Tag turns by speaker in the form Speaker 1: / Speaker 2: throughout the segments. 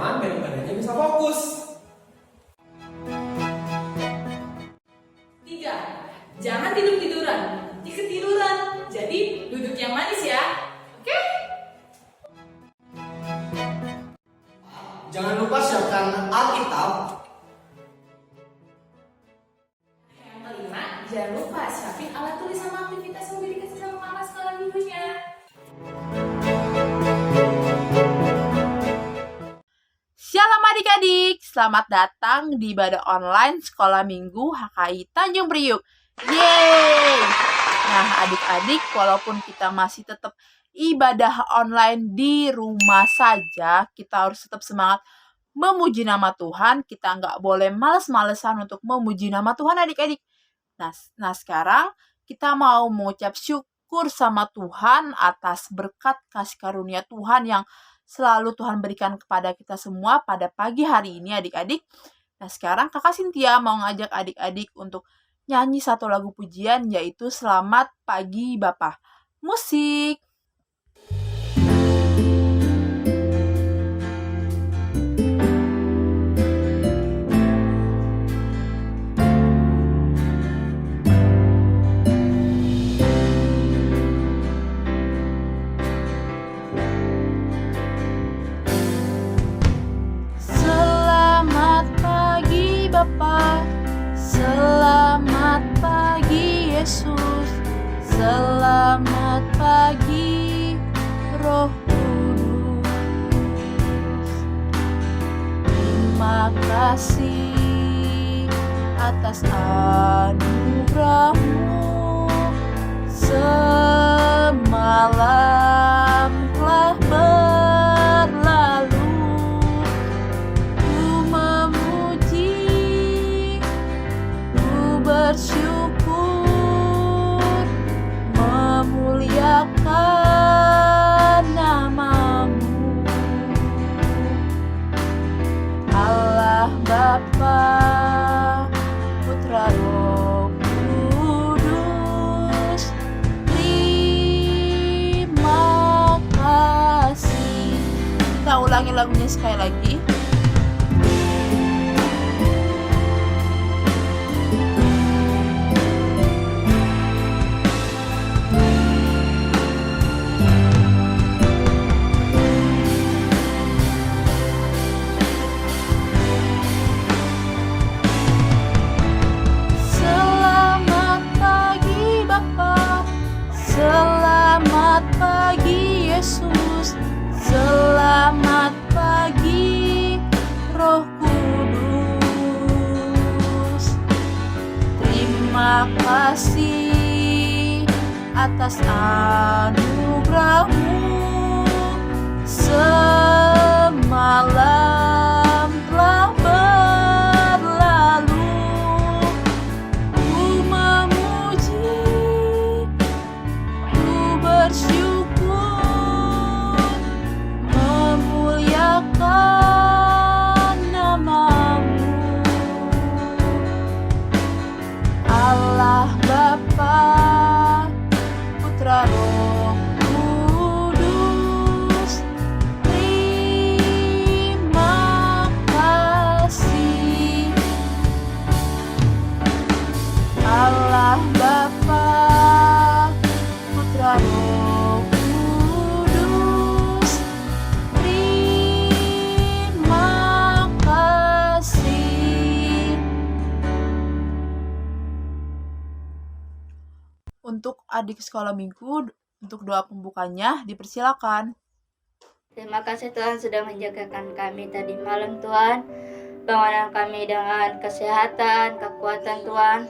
Speaker 1: teman biar ibadahnya bisa fokus.
Speaker 2: 3. Jangan tidur-tiduran. Nanti ketiduran. Jadi duduk yang manis ya. Oke?
Speaker 3: Jangan lupa siapkan Alkitab.
Speaker 2: Yang kelima, jangan lupa siapin alat tulis sama aktivitas yang udah dikasih sama mama sekolah minggunya.
Speaker 4: Shalom adik-adik, selamat datang di ibadah online Sekolah Minggu HKI Tanjung Priuk. Yeay! Nah adik-adik, walaupun kita masih tetap ibadah online di rumah saja, kita harus tetap semangat memuji nama Tuhan. Kita nggak boleh males-malesan untuk memuji nama Tuhan adik-adik. Nah sekarang kita mau mengucap syukur sama Tuhan atas berkat kasih karunia Tuhan yang selalu Tuhan berikan kepada kita semua pada pagi hari ini adik-adik. Nah sekarang kakak Cynthia mau ngajak adik-adik untuk nyanyi satu lagu pujian yaitu Selamat Pagi Bapa. Musik! Selamat pagi Bapa, selamat pagi Yesus, selamat pagi Roh Kudus. Terima kasih atas anugerah-Mu. Semalam telah berlalu, ku memuji, ku bersyukur, memuliakan nama-Mu. Allah Bapa, Putra Roh Kudus, terima kasih. Kita ulangi lagunya sekali lagi. Selamat pagi Bapa, selamat pagi Yesus, selamat pagi Roh Kudus. Terima kasih atas anugerah-Mu. Semalam telah berlalu, ku memuji, ku bersyukur, memuliakan nama-Mu. Allah Bapa, Putra Roh Kudus, terima kasih. Allah Bapa, Putra Roh Kudus, terima kasih. Untuk adik sekolah minggu, untuk doa pembukanya dipersilakan.
Speaker 5: Terima kasih Tuhan sudah menjagakan kami tadi malam Tuhan. Bangunan kami dengan kesehatan, kekuatan Tuhan.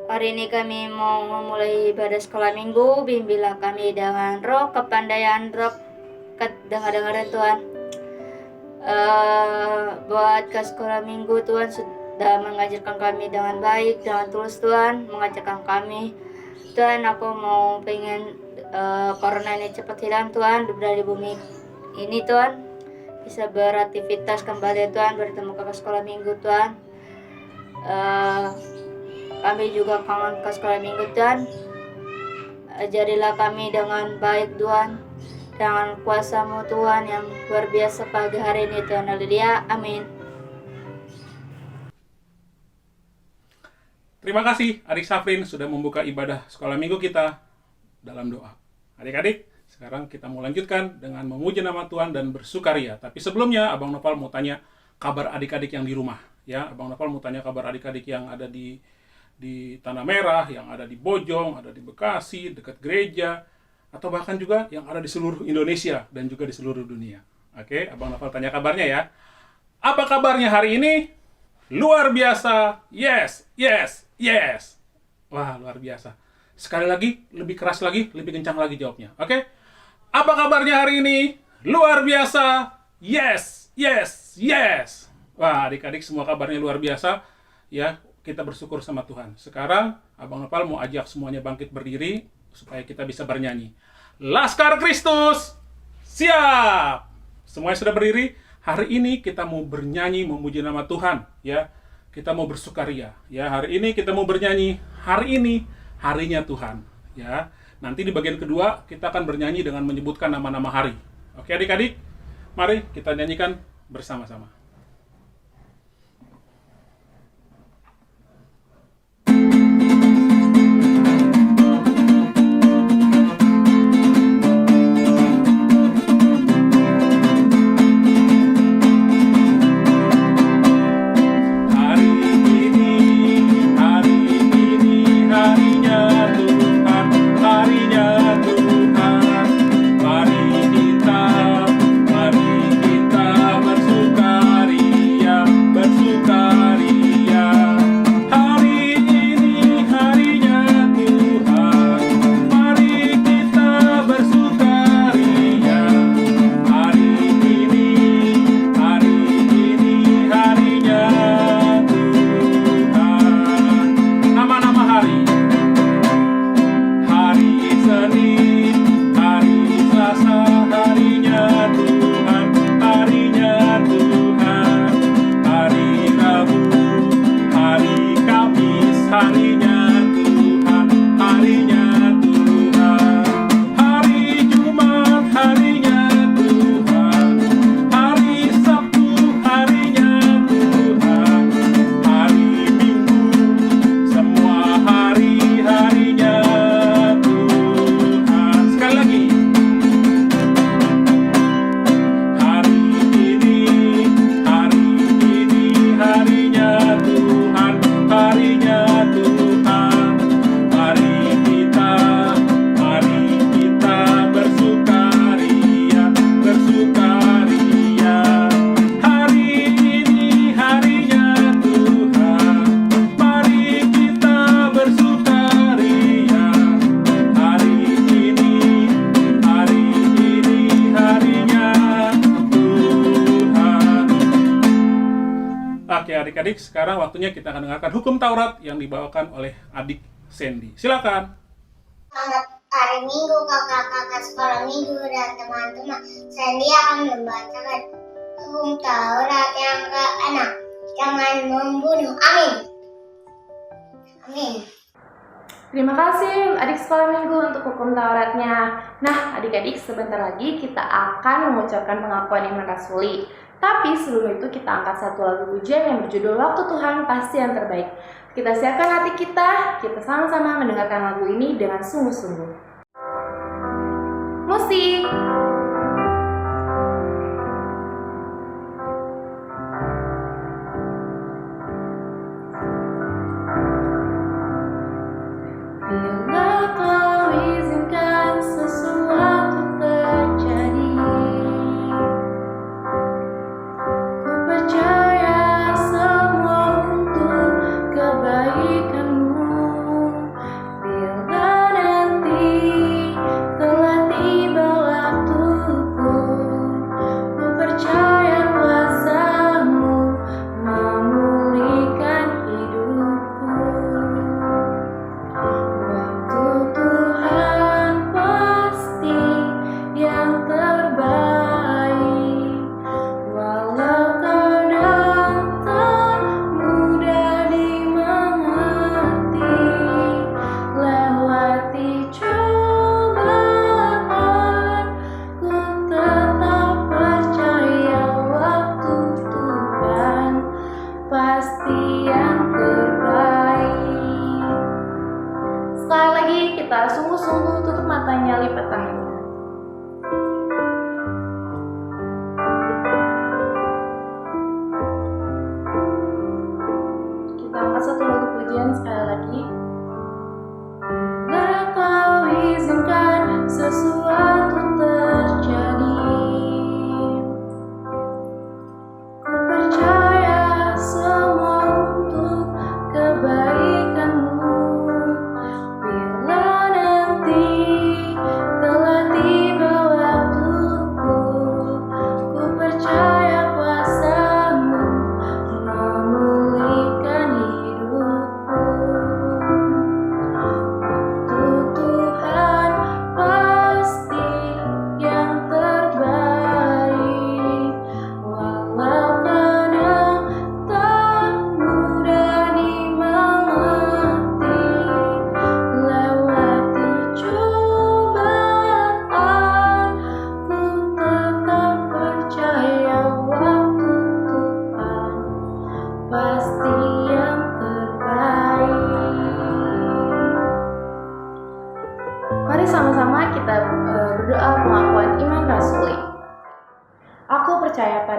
Speaker 5: Hari ini kami mau memulai ibadah sekolah minggu. Bimbinglah kami dengan roh kepandaian, roh kedengaran Tuhan. Buat ke sekolah minggu Tuhan sudah mengajarkan kami dengan baik, dengan tulus Tuhan. Mengajarkan kami Tuhan, aku mau pengen corona ini cepat hilang Tuhan dari bumi ini Tuhan, bisa beraktivitas kembali Tuhan, bertemu ke sekolah minggu Tuhan. Kami juga kangen ke sekolah minggu Tuhan. Ajarilah kami dengan baik Tuhan, dengan kuasa-Mu Tuhan yang luar biasa pagi hari ini Tuhan. Haleluya. Amin.
Speaker 1: Terima kasih Adik Safrin sudah membuka ibadah sekolah minggu kita dalam doa. Adik-adik, sekarang kita mau lanjutkan dengan memuji nama Tuhan dan bersukaria. Tapi sebelumnya Abang Noval mau tanya kabar adik-adik yang di rumah. Ya, Abang Noval mau tanya kabar adik-adik yang ada di Tanah Merah, yang ada di Bojong, ada di Bekasi, dekat gereja, atau bahkan juga yang ada di seluruh Indonesia dan juga di seluruh dunia. Oke, Abang Noval tanya kabarnya ya. Apa kabarnya hari ini? Luar biasa. Yes, yes, yes. Wah, luar biasa. Sekali lagi, lebih keras lagi, lebih kencang lagi jawabnya. Oke? Apa kabarnya hari ini? Luar biasa. Yes, yes, yes. Wah, adik-adik semua kabarnya luar biasa. Ya, kita bersyukur sama Tuhan. Sekarang, Abang Noval mau ajak semuanya bangkit berdiri supaya kita bisa bernyanyi. Laskar Kristus, siap! Semuanya sudah berdiri? Hari ini kita mau bernyanyi memuji nama Tuhan, ya. Kita mau bersukaria, ya. Hari ini kita mau bernyanyi. Hari ini harinya Tuhan, ya. Nanti di bagian kedua kita akan bernyanyi dengan menyebutkan nama-nama hari. Oke, adik-adik? Mari kita nyanyikan bersama-sama. Adik-adik, sekarang waktunya kita akan dengarkan hukum Taurat yang dibawakan oleh adik Sandy. Silakan.
Speaker 6: Selamat hari Minggu kakak-kakak sekolah minggu dan teman-teman. Sandy akan membacakan hukum Taurat yang ke-6. Jangan membunuh. Amin. Amin.
Speaker 2: Terima kasih adik sekolah minggu untuk hukum Tauratnya. Nah, adik-adik, sebentar lagi kita akan mengucapkan pengakuan iman rasuli. Tapi sebelum itu kita angkat satu lagu pujian yang berjudul Waktu Tuhan Pasti Yang Terbaik. Kita siapkan hati kita sama-sama mendengarkan lagu ini dengan sungguh-sungguh. Musik! Bila kau izinkan sesuatu terjadi, ku percaya semua untuk kebaikanmu. Bila nanti telah tiba waktu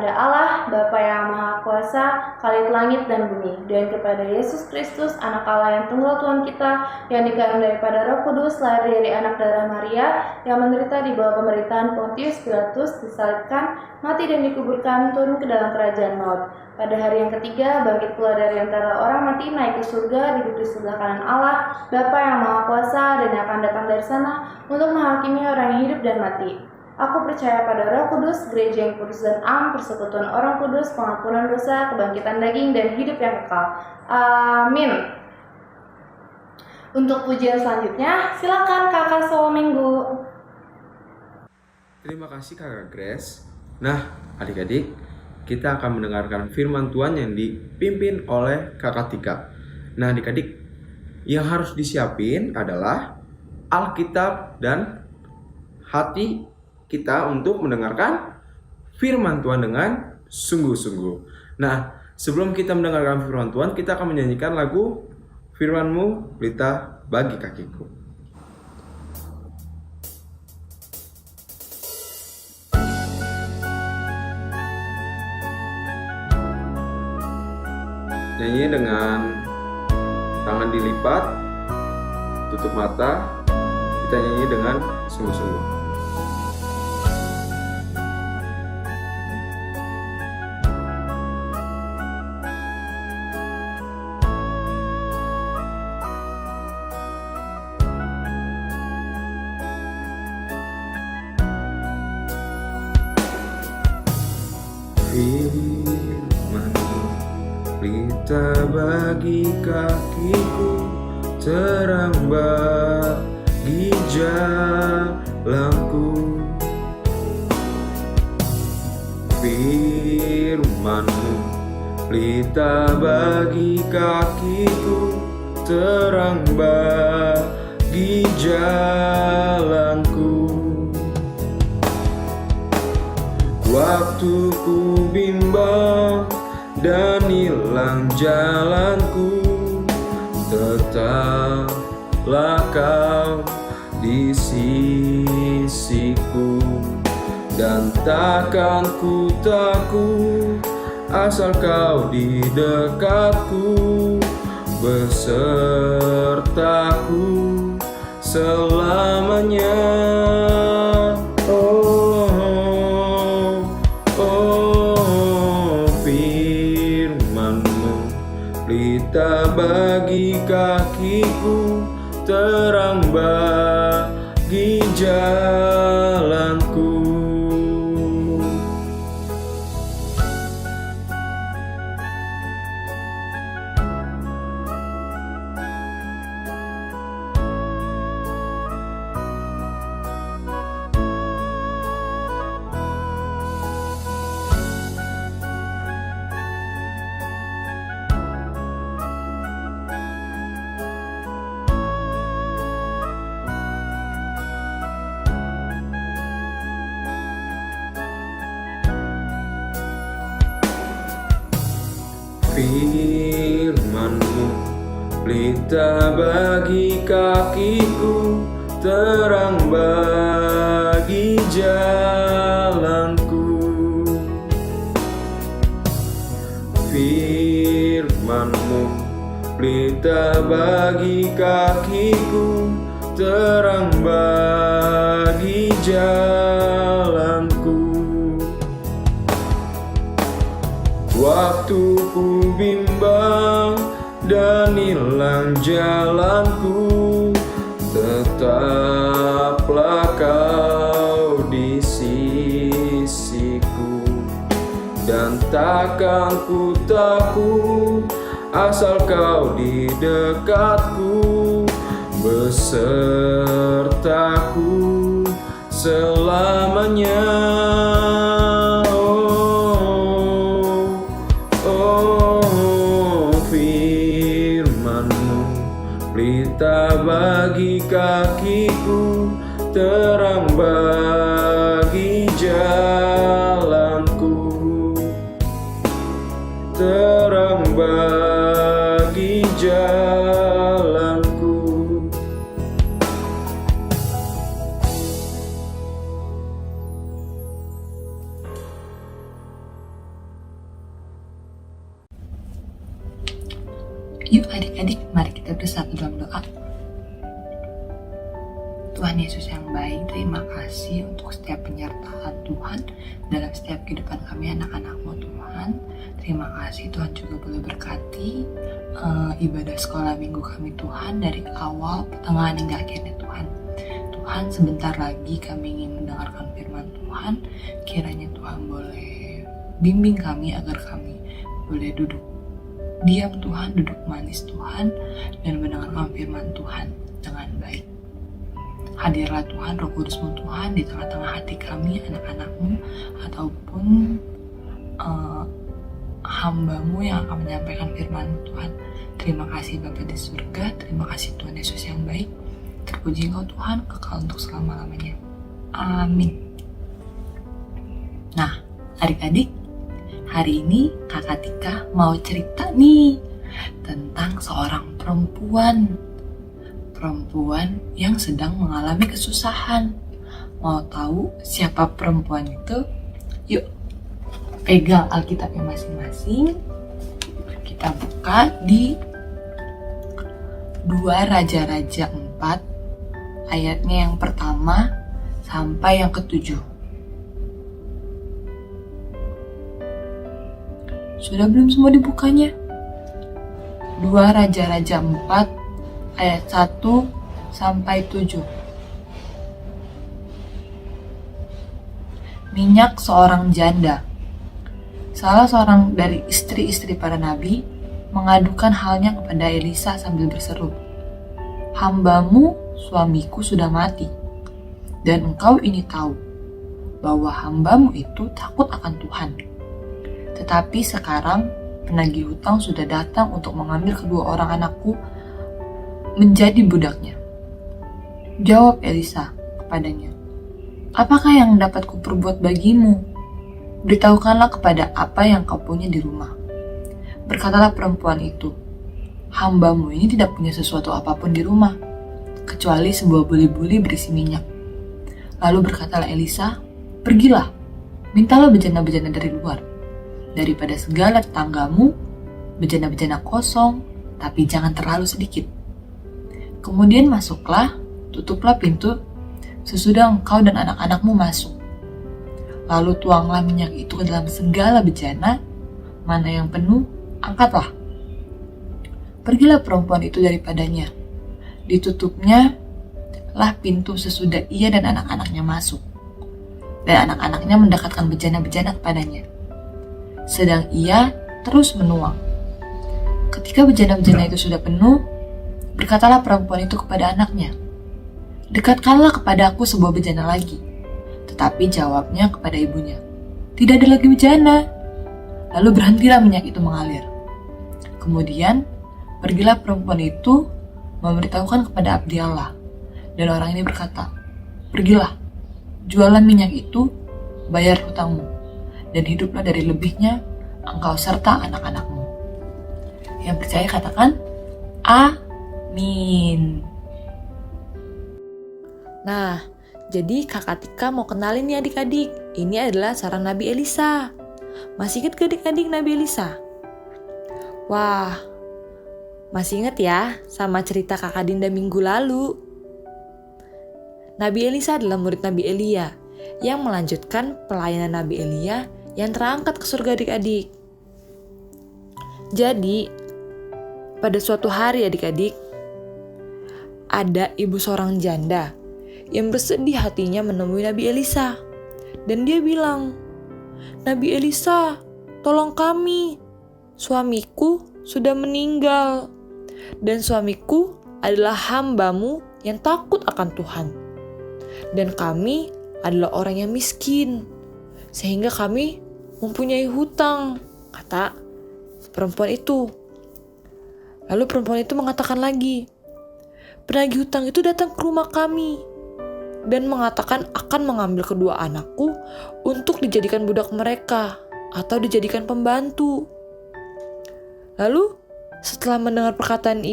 Speaker 2: kepada Allah, Bapa yang Maha Kuasa, Khalid langit dan bumi, dan kepada Yesus Kristus, anak Allah yang tunggal Tuhan kita, yang dikandung daripada Roh Kudus, lahir dari anak darah Maria, yang menderita di bawah pemerintahan Pontius Pilatus, disalibkan, mati dan dikuburkan, turun ke dalam kerajaan maut. Pada hari yang ketiga, bangkit keluar dari antara orang mati, naik ke surga, duduk di sebelah kanan Allah, Bapa yang Maha Kuasa, dan akan datang dari sana untuk menghakimi orang yang hidup dan mati. Aku percaya pada Roh Kudus, gereja yang kudus dan am, persekutuan orang kudus, pengampunan dosa, kebangkitan daging, dan hidup yang kekal. Amin. Untuk pujian selanjutnya, silakan Kakak Solo Minggu.
Speaker 7: Terima kasih Kakak Grace. Nah, adik-adik, kita akan mendengarkan firman Tuhan yang dipimpin oleh Kakak Tika. Nah, adik-adik, yang harus disiapin adalah Alkitab dan hati kita untuk mendengarkan firman Tuhan dengan sungguh-sungguh. Nah, sebelum kita mendengarkan firman Tuhan, kita akan menyanyikan lagu Firman-Mu Pelita Bagi Kakiku. Nyanyi dengan tangan dilipat, tutup mata, kita nyanyi dengan sungguh-sungguh. Firman-Mu pelita bagi kakiku, terang bagi jalanku. Firman-Mu pelita bagi kakiku, terang bagi jalanku. Waktu ku bimbang dan hilang jalanku, tetaplah Kau di sisiku, dan takkan ku takut asal Kau di dekatku, besertaku selamanya. Pelita bagi kakiku, terang bagi jalanku. Firman-Mu pelita bagi kakiku, terang bagi jalanku. Firman-Mu pelita bagi kakiku, terang bagi jalanku. Waktu ku bimbang dan hilang jalanku, tetaplah Kau di sisiku, dan takkan ku takut asal Kau di dekatku, besertaku selamanya. Pelita bagi kakiku, terang bagi jalanku, terang bagi jalanku.
Speaker 8: Yuk adik-adik, mari kita bersatu dalam doa. Tuhan Yesus yang baik, terima kasih untuk setiap penyertaan Tuhan dalam setiap kehidupan kami anak-anak-Mu Tuhan. Terima kasih Tuhan juga boleh berkati ibadah sekolah minggu kami Tuhan, dari awal, pertengahan hingga akhirnya Tuhan. Tuhan, sebentar lagi kami ingin mendengarkan firman Tuhan. Kiranya Tuhan boleh bimbing kami agar kami boleh duduk diam Tuhan, duduk manis Tuhan, dan mendengarkan firman Tuhan dengan baik. Hadirlah Tuhan, Roh Kudus-Mu Tuhan di tengah-tengah hati kami, anak-anak-Mu, ataupun hamba-Mu yang akan menyampaikan firman-Mu Tuhan. Terima kasih Bapa di surga, terima kasih Tuhan Yesus yang baik. Terpuji Engkau Tuhan, kekal untuk selama-lamanya. Amin. Nah, adik-adik, hari ini Kakak Tika mau cerita nih tentang seorang perempuan yang sedang mengalami kesusahan. Mau tahu siapa perempuan itu? Yuk, pegang Alkitabnya masing-masing. Kita buka di 2 Raja-Raja 4, ayatnya yang pertama sampai yang ke-7. Sudah belum semua dibukanya? 2 Raja-Raja 4 ayat 1 sampai 7. Minyak seorang janda. Salah seorang dari istri-istri para nabi mengadukan halnya kepada Elisa sambil berseru, "Hambamu, suamiku sudah mati, dan engkau ini tahu bahwa hambamu itu takut akan Tuhan. Tetapi sekarang penagih hutang sudah datang untuk mengambil kedua orang anakku menjadi budaknya." Jawab Elisa kepadanya, "Apakah yang dapat kuperbuat bagimu? Beritahukanlah kepada apa yang kau punya di rumah." Berkatalah perempuan itu, "Hambamu ini tidak punya sesuatu apapun di rumah, kecuali sebuah buli-buli berisi minyak." Lalu berkatalah Elisa, "Pergilah, mintalah bejana-bejana dari luar, daripada segala tetanggamu, bejana-bejana kosong, tapi jangan terlalu sedikit. Kemudian masuklah, tutuplah pintu, sesudah engkau dan anak-anakmu masuk. Lalu tuanglah minyak itu ke dalam segala bejana, mana yang penuh, angkatlah." Pergilah perempuan itu daripadanya. Ditutupnya lah pintu sesudah ia dan anak-anaknya masuk. Dan anak-anaknya mendekatkan bejana-bejana kepadanya. Sedang ia terus menuang. Ketika bejana-bejana itu sudah penuh, berkatalah perempuan itu kepada anaknya, "Dekatkanlah kepada aku sebuah bejana lagi." Tetapi jawabnya kepada ibunya, "Tidak ada lagi bejana." Lalu berhentilah minyak itu mengalir. Kemudian pergilah perempuan itu memberitahukan kepada abdi Allah. Dan orang ini berkata, "Pergilah, jualan minyak itu, bayar hutangmu, dan hiduplah dari lebihnya engkau serta anak-anakmu." Yang percaya katakan, amin.
Speaker 9: Nah, jadi Kakak Tika mau kenalin nih adik-adik. Ini adalah seorang Nabi Elisa. Masih ingat gak adik-adik Nabi Elisa? Wah, masih ingat ya sama cerita Kakak Dinda minggu lalu? Nabi Elisa adalah murid Nabi Elia yang melanjutkan pelayanan Nabi Elia yang terangkat ke surga adik-adik. Jadi, pada suatu hari adik-adik, ada ibu seorang janda yang bersedih hatinya menemui Nabi Elisa. Dan dia bilang, "Nabi Elisa, tolong kami. Suamiku sudah meninggal. Dan suamiku adalah hambamu yang takut akan Tuhan. Dan kami adalah orang yang miskin, sehingga kami mempunyai hutang," kata perempuan itu. Lalu perempuan itu mengatakan lagi, "Penagih hutang itu datang ke rumah kami dan mengatakan akan mengambil kedua anakku untuk dijadikan budak mereka atau dijadikan pembantu." Lalu setelah mendengar perkataan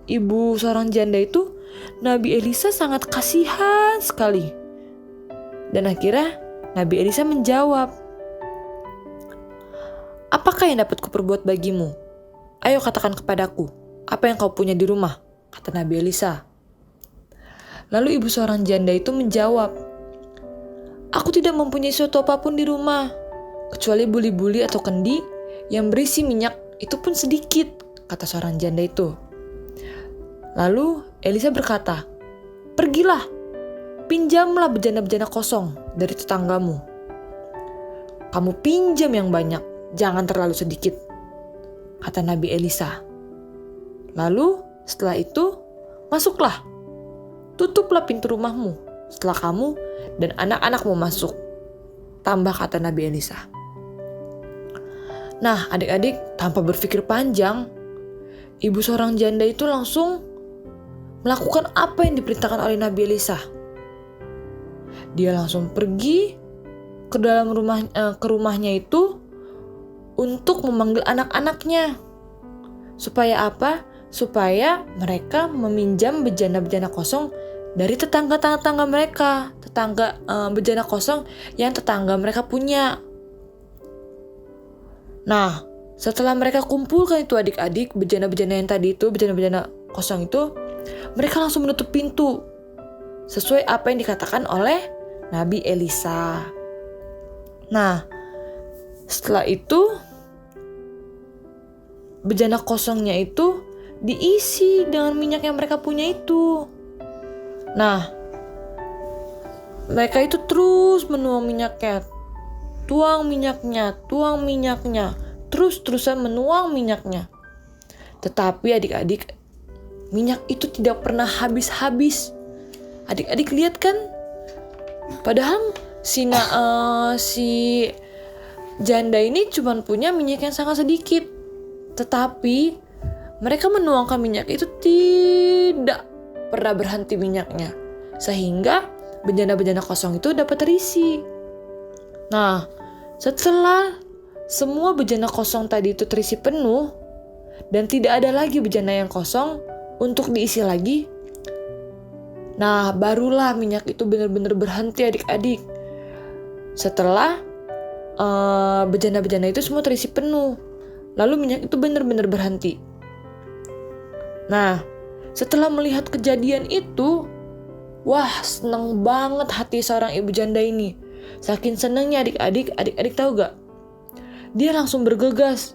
Speaker 9: ibu seorang janda itu, Nabi Elisa sangat kasihan sekali. Dan akhirnya Nabi Elisa menjawab, "Apakah yang dapat kuperbuat bagimu? Ayo katakan kepadaku." apa yang kau punya di rumah?" kata Nabi Elisa. Lalu ibu seorang janda itu menjawab, "Aku tidak mempunyai sesuatu apapun di rumah, kecuali buli-buli atau kendi yang berisi minyak, itu pun sedikit," kata seorang janda itu. Lalu Elisa berkata, "Pergilah, pinjamlah bejana-bejana kosong dari tetanggamu. Kamu pinjam yang banyak, jangan terlalu sedikit," kata Nabi Elisa. Lalu setelah itu, "Masuklah, tutuplah pintu rumahmu setelah kamu dan anak-anakmu masuk," tambah kata Nabi Elisa. Nah, adik-adik, tanpa berpikir panjang, ibu seorang janda itu langsung melakukan apa yang diperintahkan oleh Nabi Elisa. Dia langsung pergi ke dalam rumahnya itu untuk memanggil anak-anaknya. Supaya apa? Supaya mereka meminjam bejana-bejana kosong dari tetangga-tetangga mereka, bejana kosong yang tetangga mereka punya. Nah, setelah mereka kumpulkan itu adik-adik, bejana-bejana yang tadi itu, bejana-bejana kosong itu, mereka langsung menutup pintu sesuai apa yang dikatakan oleh Nabi Elisa. Nah, setelah itu bejana kosongnya itu diisi dengan minyak yang mereka punya itu. Nah, mereka itu terus menuang minyaknya, tuang minyaknya, terus-terusan menuang minyaknya. Tetapi adik-adik, minyak itu tidak pernah habis-habis. Adik-adik lihat kan? Padahal si janda ini cuma punya minyak yang sangat sedikit. Tetapi mereka menuangkan minyak itu tidak pernah berhenti minyaknya. Sehingga bejana-bejana kosong itu dapat terisi. Nah, setelah semua bejana kosong tadi itu terisi penuh dan tidak ada lagi bejana yang kosong untuk diisi lagi, nah barulah minyak itu benar-benar berhenti adik-adik. Setelah bejana-bejana itu semua terisi penuh, lalu minyak itu benar-benar berhenti. Nah, setelah melihat kejadian itu, wah, senang banget hati seorang ibu janda ini. Saking senangnya adik-adik tahu gak? Dia langsung bergegas.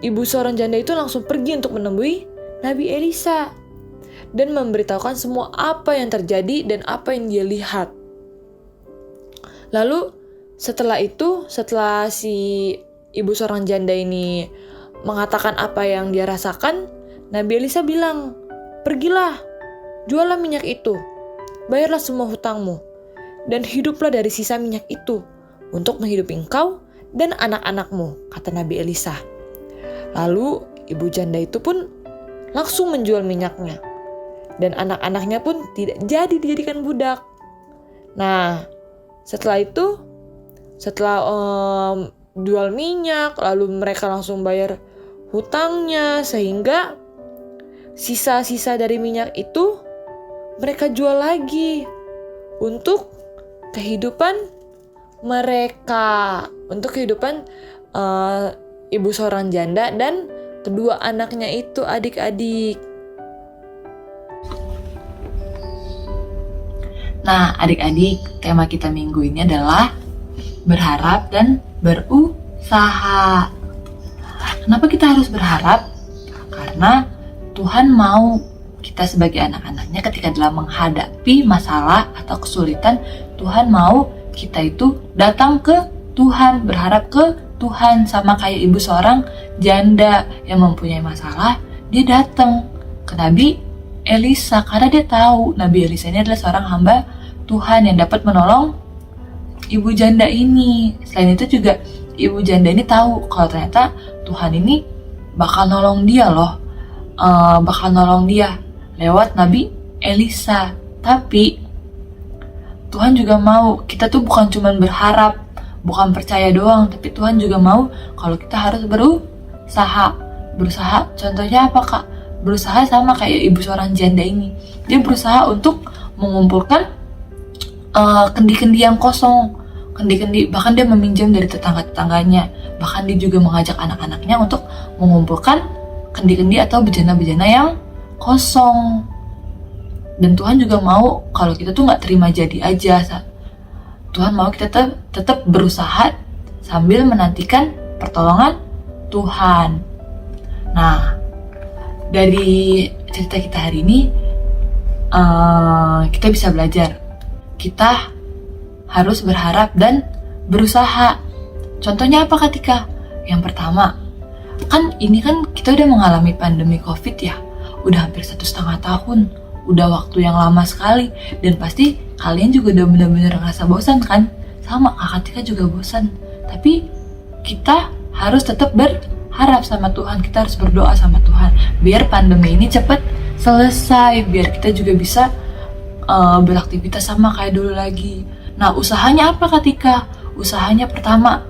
Speaker 9: Ibu seorang janda itu langsung pergi untuk menemui Nabi Elisa dan memberitahukan semua apa yang terjadi dan apa yang dia lihat. Lalu setelah si ibu seorang janda ini mengatakan apa yang dia rasakan, Nabi Elisa bilang, "Pergilah, jualah minyak itu, bayarlah semua hutangmu, dan hiduplah dari sisa minyak itu untuk menghidupi engkau dan anak-anakmu," kata Nabi Elisa. Lalu ibu janda itu pun langsung menjual minyaknya, dan anak-anaknya pun tidak jadi dijadikan budak. Nah, setelah jual minyak, lalu mereka langsung bayar hutangnya, sehingga sisa-sisa dari minyak itu mereka jual lagi untuk kehidupan mereka, untuk kehidupan ibu seorang janda dan kedua anaknya itu adik-adik.
Speaker 8: Nah, adik-adik, tema kita minggu ini adalah berharap dan berusaha. Kenapa kita harus berharap? Karena Tuhan mau kita sebagai anak-anaknya ketika dalam menghadapi masalah atau kesulitan, Tuhan mau kita itu datang ke Tuhan, berharap ke Tuhan, sama kayak ibu seorang janda yang mempunyai masalah, dia datang ke Nabi Elisa karena dia tahu Nabi Elisa ini adalah seorang hamba Tuhan yang dapat menolong ibu janda ini. Selain itu juga ibu janda ini tahu kalau ternyata Tuhan ini bakal nolong dia loh, bakal nolong dia lewat Nabi Elisa. Tapi Tuhan juga mau kita tuh bukan cuma berharap, bukan percaya doang, tapi Tuhan juga mau kalau kita harus berusaha. Berusaha contohnya apa kak? Berusaha sama kayak ibu seorang janda ini. Dia berusaha untuk mengumpulkan kendi-kendi yang kosong. Kendi-kendi, bahkan dia meminjam dari tetangga-tetangganya. Bahkan dia juga mengajak anak-anaknya untuk mengumpulkan kendi-kendi atau bejana-bejana yang kosong. Dan Tuhan juga mau kalau kita tuh nggak terima jadi aja. Tuhan mau kita tetap berusaha sambil menantikan pertolongan Tuhan. Nah, dari cerita kita hari ini, kita bisa belajar. Kita harus berharap dan berusaha. Contohnya apa Kak Tika? Yang pertama, ini kan kita udah mengalami pandemi COVID ya. Udah hampir 1,5 tahun. Udah waktu yang lama sekali. Dan pasti kalian juga udah benar-benar ngerasa bosan kan? Sama Kak Tika juga bosan. Tapi kita harus tetap berharap sama Tuhan. Kita harus berdoa sama Tuhan. Biar pandemi ini cepat selesai. Biar kita juga bisa beraktivitas sama kayak dulu lagi. Nah, usahanya apa Kak Tika? Usahanya pertama,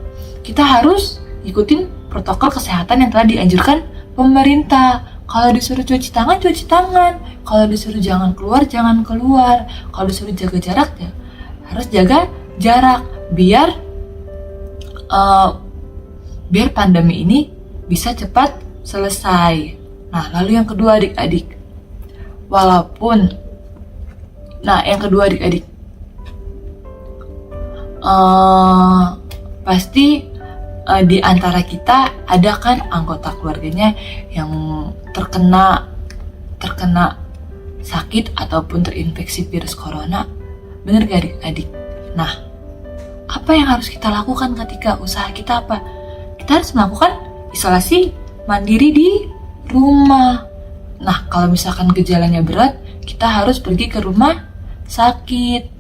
Speaker 8: kita harus ikutin protokol kesehatan yang telah dianjurkan pemerintah. Kalau disuruh cuci tangan, cuci tangan. Kalau disuruh jangan keluar, jangan keluar. Kalau disuruh jaga jarak, ya harus jaga jarak. Biar pandemi ini bisa cepat selesai. Nah, lalu yang kedua adik-adik. Pasti di antara kita ada kan anggota keluarganya yang terkena sakit ataupun terinfeksi virus corona. Bener gak adik-adik? Nah, apa yang harus kita lakukan ketika usaha kita apa? Kita harus melakukan isolasi mandiri di rumah. Nah, kalau misalkan gejalanya berat, kita harus pergi ke rumah sakit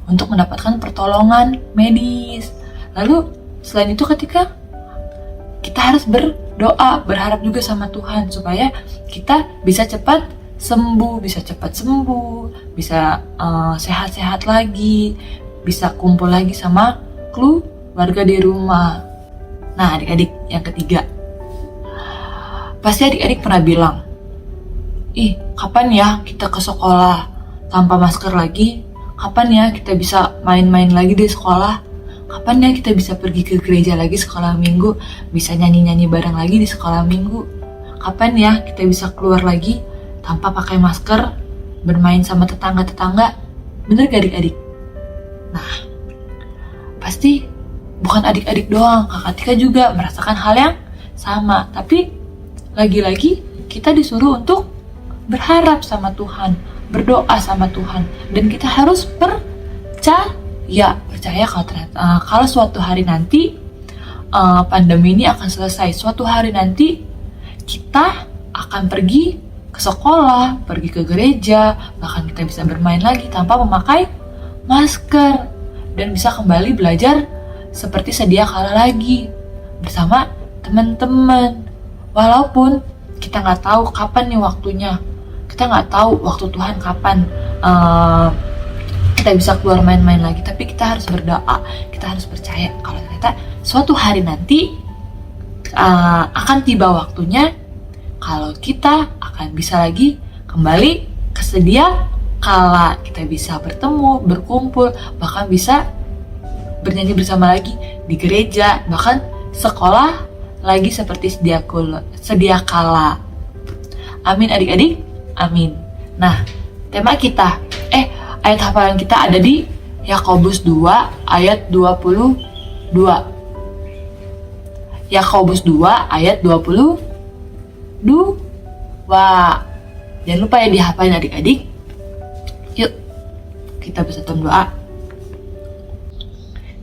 Speaker 8: untuk mendapatkan pertolongan medis. Lalu selain itu ketika kita harus berdoa, berharap juga sama Tuhan supaya kita bisa cepat sembuh, bisa sehat-sehat lagi, bisa kumpul lagi sama keluarga di rumah. Nah, adik-adik, yang ketiga, pasti adik-adik pernah bilang, kapan ya kita ke sekolah tanpa masker lagi? Kapan ya kita bisa main-main lagi di sekolah? Kapan ya kita bisa pergi ke gereja lagi sekolah minggu? Bisa nyanyi-nyanyi bareng lagi di sekolah minggu? Kapan ya kita bisa keluar lagi tanpa pakai masker, bermain sama tetangga-tetangga? Bener gak adik-adik? Nah, pasti bukan adik-adik doang, Kakak Tika juga merasakan hal yang sama. Tapi lagi-lagi kita disuruh untuk berharap sama Tuhan, berdoa sama Tuhan, dan kita harus percaya kalau suatu hari nanti pandemi ini akan selesai. Suatu hari nanti kita akan pergi ke sekolah, pergi ke gereja, bahkan kita bisa bermain lagi tanpa memakai masker dan bisa kembali belajar seperti sedia kala lagi bersama teman-teman. Walaupun kita nggak tahu kapan nih waktunya, kita nggak tahu waktu Tuhan kapan kita bisa keluar main-main lagi, tapi kita harus berdoa, kita harus percaya kalau ternyata suatu hari nanti akan tiba waktunya kalau kita akan bisa lagi kembali ke sedia kala, kita bisa bertemu, berkumpul, bahkan bisa bernyanyi bersama lagi di gereja, bahkan sekolah lagi seperti sedia kala. Amin adik-adik, amin. Nah, tema kita ayat hafalan kita ada di Yakobus 2 ayat 22. Yakobus 2 ayat 22. Jangan lupa ya dihafalin adik-adik. Yuk, kita bersatu doa.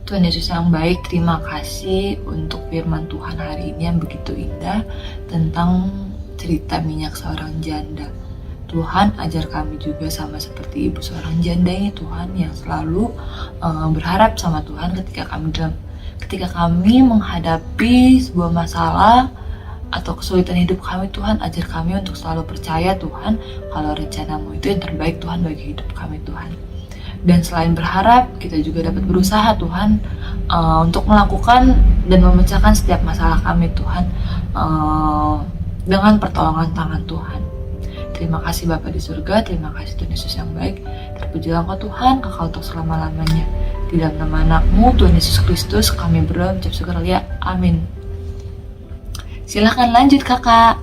Speaker 8: Tuhan Yesus yang baik, terima kasih untuk firman Tuhan hari ini yang begitu indah tentang cerita minyak seorang janda. Tuhan, ajar kami juga sama seperti ibu seorang janda ini Tuhan, yang selalu berharap sama Tuhan ketika kami menghadapi sebuah masalah atau kesulitan hidup kami. Tuhan, ajar kami untuk selalu percaya Tuhan kalau rencanamu itu yang terbaik Tuhan bagi hidup kami Tuhan. Dan selain berharap, kita juga dapat berusaha Tuhan untuk melakukan dan memecahkan setiap masalah kami Tuhan dengan pertolongan tangan Tuhan. Terima kasih Bapa di surga, terima kasih Tuhan Yesus yang baik. Terpujilah Engkau Tuhan, Kekal untuk selama-lamanya. Di dalam nama Anakmu, Tuhan Yesus Kristus, kami berdoa, ucap syukur, amin. Silahkan lanjut kakak.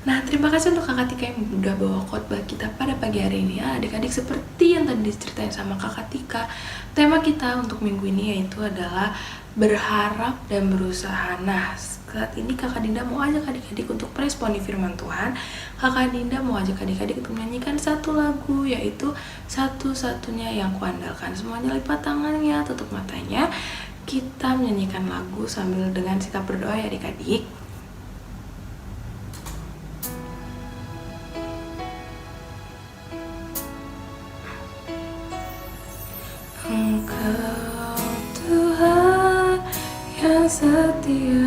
Speaker 10: Nah, terima kasih untuk Kakak Tika yang udah bawa khotbah kita pada pagi hari ini ya. Adik-adik, seperti yang tadi diceritain sama Kakak Tika, tema kita untuk minggu ini yaitu adalah berharap dan berusaha. Nah, saat ini Kakak Dinda mau ajak adik-adik untuk meresponi firman Tuhan. Kakak Dinda mau ajak adik-adik untuk menyanyikan satu lagu, yaitu Satu-satunya Yang Kuandalkan. Semuanya lipat tangannya, tutup matanya. Kita menyanyikan lagu sambil dengan sikap berdoa ya adik-adik. Engkau Tuhan yang setia,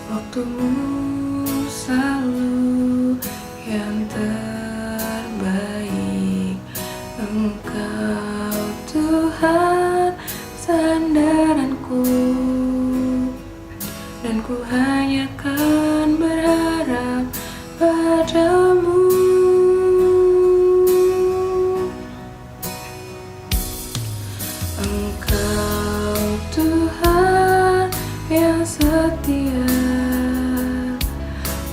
Speaker 10: waktumu selalu yang terbaik. Engkau Tuhan sandaranku, dan ku hanya kan berharap padamu. Engkau Tuhan yang setia,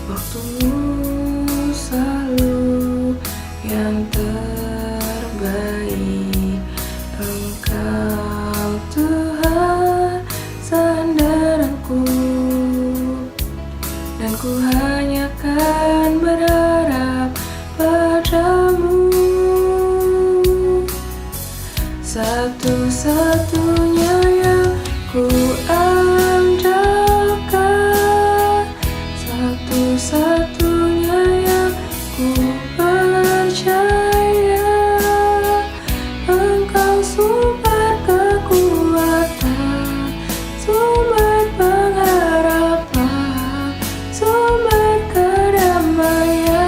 Speaker 10: waktumu selalu yang terbaik. Engkau Tuhan sandaranku, dan ku hanya kan berharap padamu. Satu-satunya yang ku andalkan, satu-satunya yang ku percaya. Engkau sumber kekuatan, sumber pengharapan, sumber kedamaian.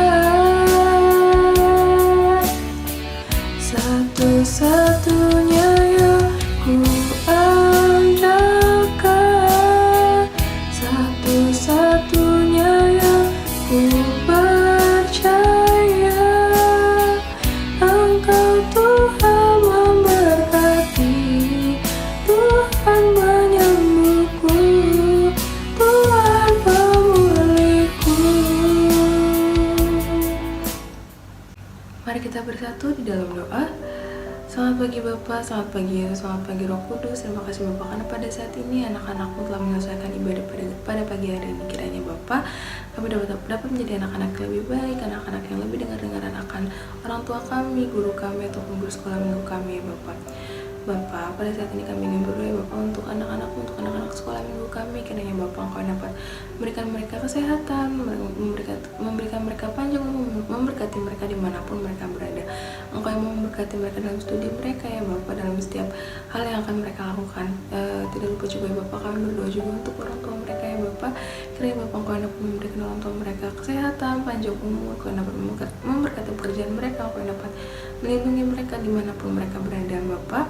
Speaker 10: Satu-satunya yang ku andalkan, satu-satunya yang ku percaya. Engkau Tuhan memberkati, Tuhan menyembuhku, Tuhan pemulihku. Mari kita bersatu di dalam doa. Selamat pagi Bapak, selamat pagi Yesus, selamat pagi Roh Kudus. Terima kasih Bapak karena pada saat ini anak-anakmu telah menyelesaikan ibadah pada pagi hari ini. Kiranya Bapak, kami dapat menjadi anak-anak yang lebih baik, anak-anak yang lebih dengar-dengaran akan orang tua kami, guru kami, ataupun guru sekolah minggu kami ya Bapak. Bapak, pada saat ini kami ingin berdoa ya Bapak untuk anak-anak sekolah minggu kami. Kiranya Bapak Engkau dapat memberikan mereka kesehatan, memberikan mereka panjang umur, memberkati mereka dimanapun mereka berada. Engkau yang memberkati mereka dalam studi mereka ya Bapak, dalam setiap hal yang akan mereka lakukan. Tidak lupa juga ya Bapak, kami berdoa juga untuk orang tua mereka ya Bapak. Kiranya Bapak Engkau yang dapat memberikan orang tua mereka kesehatan, panjang umur, Engkau yang dapat memberkati pekerjaan mereka, Engkau yang dapat melindungi mereka dimanapun mereka berada Bapak.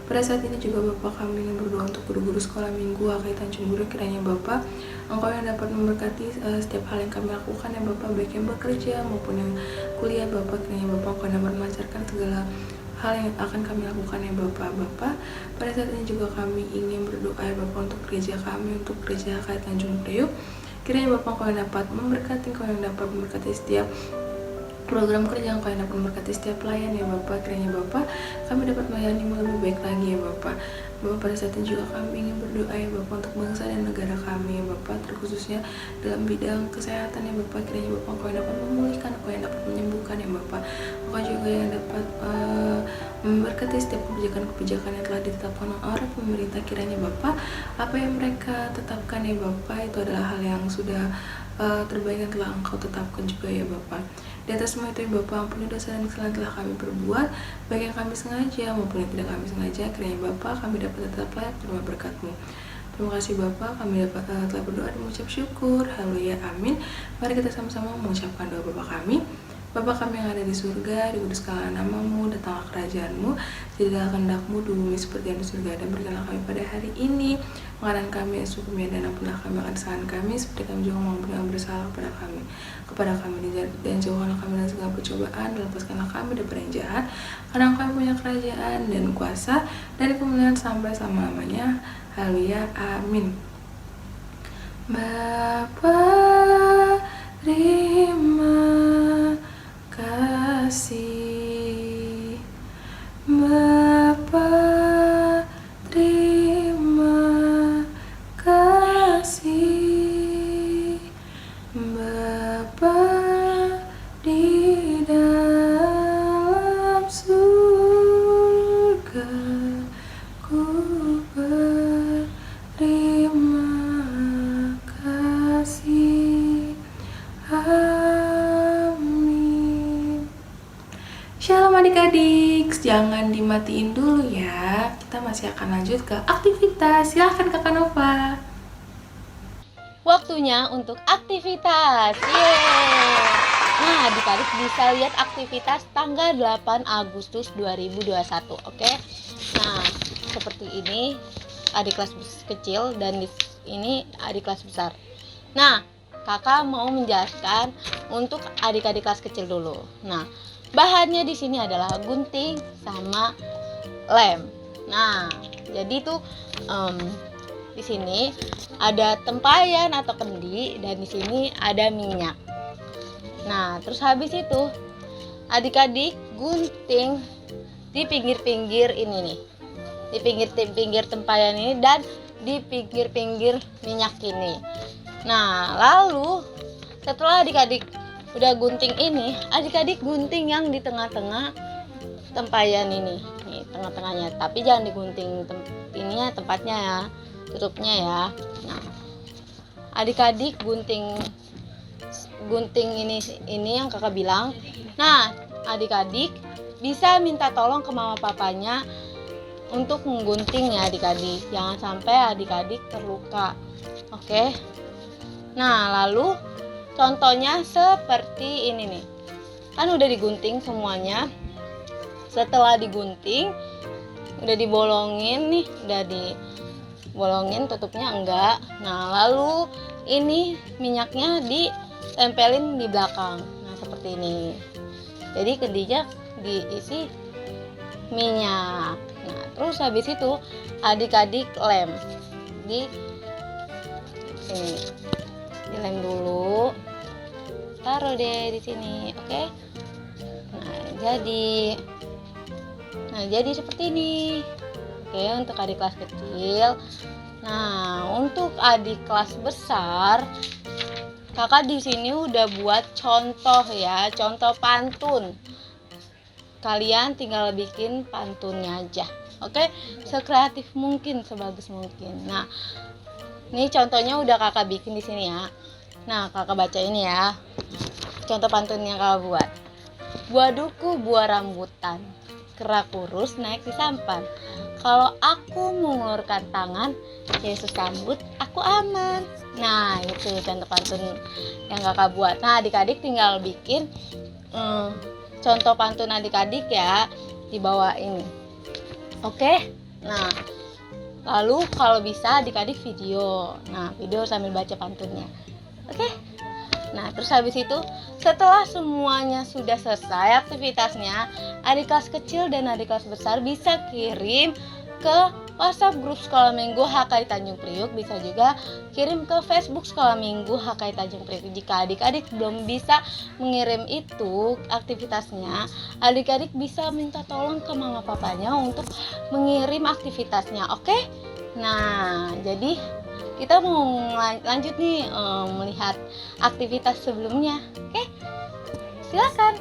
Speaker 10: Pada saat ini juga Bapak kami ingin berdoa untuk guru-guru sekolah minggu HKI Tanjung Priok. Kiranya Bapak Engkau yang dapat memberkati setiap hal yang kami lakukan ya Bapak, baik yang bekerja maupun yang kuliah Bapak. Kiranya Bapak Engkau yang dapat melancarkan segala hal yang akan kami lakukan ya Bapak. Pada saat ini juga kami ingin berdoa ya Bapak untuk gereja kami, untuk gereja HKI Tanjung Priok. Kiranya Bapak Engkau yang dapat memberkati, Engkau yang dapat memberkati setiap program kerja, Engkau yang dapat memberkati setiap pelayan ya Bapak. Kiranya Bapak kami dapat melayani lebih baik lagi ya Bapak. Pada saat ini juga kami ingin berdoa ya Bapak untuk bangsa dan negara kami ya Bapak, terkhususnya dalam bidang kesehatan ya Bapak. Kiranya Bapak Engkau yang dapat memulihkan, Engkau yang dapat menyembuhkan ya Bapak. Engkau juga yang dapat memberkati setiap kebijakan-kebijakan yang telah ditetapkan oleh pemerintah. Kiranya Bapak apa yang mereka tetapkan ya Bapak itu adalah hal yang sudah terbaik yang telah Engkau tetapkan juga ya Bapak. Di atas semua itu ya Bapak, ampuni dosa dan kesalahan telah kami perbuat, baik yang kami sengaja maupun yang tidak kami sengaja. Kiranya Bapak kami dapat tetap layak menerima berkat-Mu. Terima kasih Bapak, kami dapat telah berdoa dan mengucap syukur. Haleluya, amin. Mari kita sama-sama mengucapkan doa Bapak kami. Bapa kami yang ada di surga, dikuduskanlah nama-Mu, datanglah kerajaan-Mu, jadilah kehendak-Mu di bumi seperti yang di surga. Dan berikanlah kami pada hari ini makanan kami yang secukupnya, dan ampunilah kami akan kesalahan kami, seperti kami juga mengampuni yang bersalah kepada kami. Dan jauhkanlah kami dari segala percobaan, dan lepaskanlah kami dari yang jahat, karena Engkau yang punya kerajaan dan kuasa dari kemuliaan sampai selama-lamanya. Haleluya, amin. Bapa Terima kasih Bapa, terima kasih Bapa di dalam surga, ku berterima kasih. Amin. Shalom adik-adik, jangan dimatiin dulu ya. Kita masih akan lanjut ke aktivitas. Silahkan Kakak Nova.
Speaker 11: Waktunya untuk aktivitas. Yeay. Nah, adik-adik bisa lihat aktivitas tanggal 8 Agustus 2021, oke? Nah, seperti ini adik kelas kecil dan ini adik kelas besar. Nah, kakak mau menjelaskan untuk adik-adik kelas kecil dulu. Nah, bahannya di sini adalah gunting sama lem. Nah, jadi tuh di sini ada tempayan atau kendi dan di sini ada minyak. Nah, terus habis itu adik-adik gunting di pinggir-pinggir ini nih. Di pinggir-pinggir tempayan ini dan di pinggir-pinggir minyak ini. Nah, lalu setelah adik-adik udah gunting ini, adik-adik gunting yang di tengah-tengah tempayan ini. Nih, tengah-tengahnya. Tapi jangan digunting ininya, tempatnya ya, tutupnya ya. Nah, adik-adik gunting ini yang kakak bilang. Nah, adik-adik bisa minta tolong ke mama papanya untuk menggunting ya adik-adik. Jangan sampai adik-adik terluka. Oke. Nah, lalu contohnya seperti ini nih. Kan udah digunting semuanya. Setelah digunting, udah dibolongin nih, udah dibolongin, tutupnya enggak. Nah, lalu ini minyaknya ditempelin di belakang. Nah, seperti ini. Jadi kendinya diisi minyak. Nah, terus habis itu adik-adik lem di sini. Dilem dulu, taruh deh di sini, oke? Nah jadi seperti ini, oke, untuk adik kelas kecil. Nah, untuk adik kelas besar, kakak di sini udah buat contoh ya, contoh pantun. Kalian tinggal bikin pantunnya aja, oke? Sekreatif mungkin, sebagus mungkin. Nah, ini contohnya udah kakak bikin di sini ya. Nah, kakak baca ini ya. Contoh pantun yang kakak buat. Buah duku, buah rambutan, kera kurus naik di sampan. Kalau aku mengulurkan tangan, Yesus sambut aku aman. Nah, itu contoh pantun yang kakak buat. Nah, adik-adik tinggal bikin contoh pantun adik-adik ya di bawah ini. Oke? Nah, lalu kalau bisa adik-adik video. Nah, video sambil baca pantunnya. Oke? Nah, terus habis itu setelah semuanya sudah selesai aktivitasnya, adik kelas kecil dan adik kelas besar bisa kirim ke WhatsApp grup Sekolah Minggu HKI Tanjung Priuk. Bisa juga kirim ke Facebook Sekolah Minggu HKI Tanjung Priuk. Jika adik-adik belum bisa mengirim itu aktivitasnya, adik-adik bisa minta tolong ke mama papanya untuk mengirim aktivitasnya. Oke? Nah, jadi kita mau lanjut nih melihat aktivitas sebelumnya. Oke? Silakan.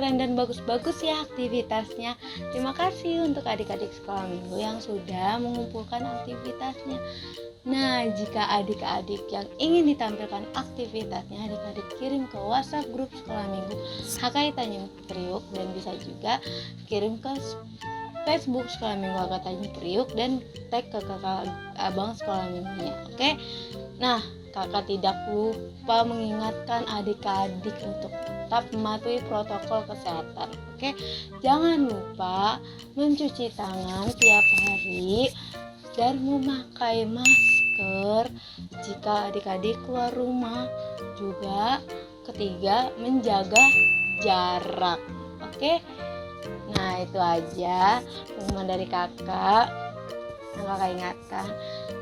Speaker 11: keren dan bagus-bagus ya aktivitasnya. Terima kasih untuk adik-adik sekolah minggu yang sudah mengumpulkan aktivitasnya. Nah, jika adik-adik yang ingin ditampilkan aktivitasnya, adik-adik kirim ke WhatsApp grup sekolah minggu HKI Tanjung Priuk, dan bisa juga kirim ke Facebook sekolah minggu HKI Tanjung Priuk dan tag ke kakak abang sekolah minggunya. Oke. Nah, kakak tidak lupa mengingatkan adik-adik untuk tetap mematuhi protokol kesehatan. Oke. Jangan lupa mencuci tangan tiap hari dan memakai masker jika adik-adik keluar rumah. Juga ketiga, menjaga jarak. Oke. Nah, itu aja pengumuman dari kakak. yang kakak ingatkan.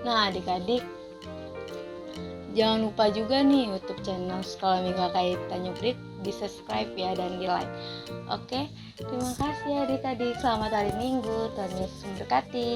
Speaker 11: Nah adik-adik, jangan lupa juga nih YouTube channel Sekolah Minggu HKI Tanjung Priok di subscribe ya dan di like. Oke, terima kasih adik-adik. Selamat hari Minggu, Tuhan Yesus memberkati.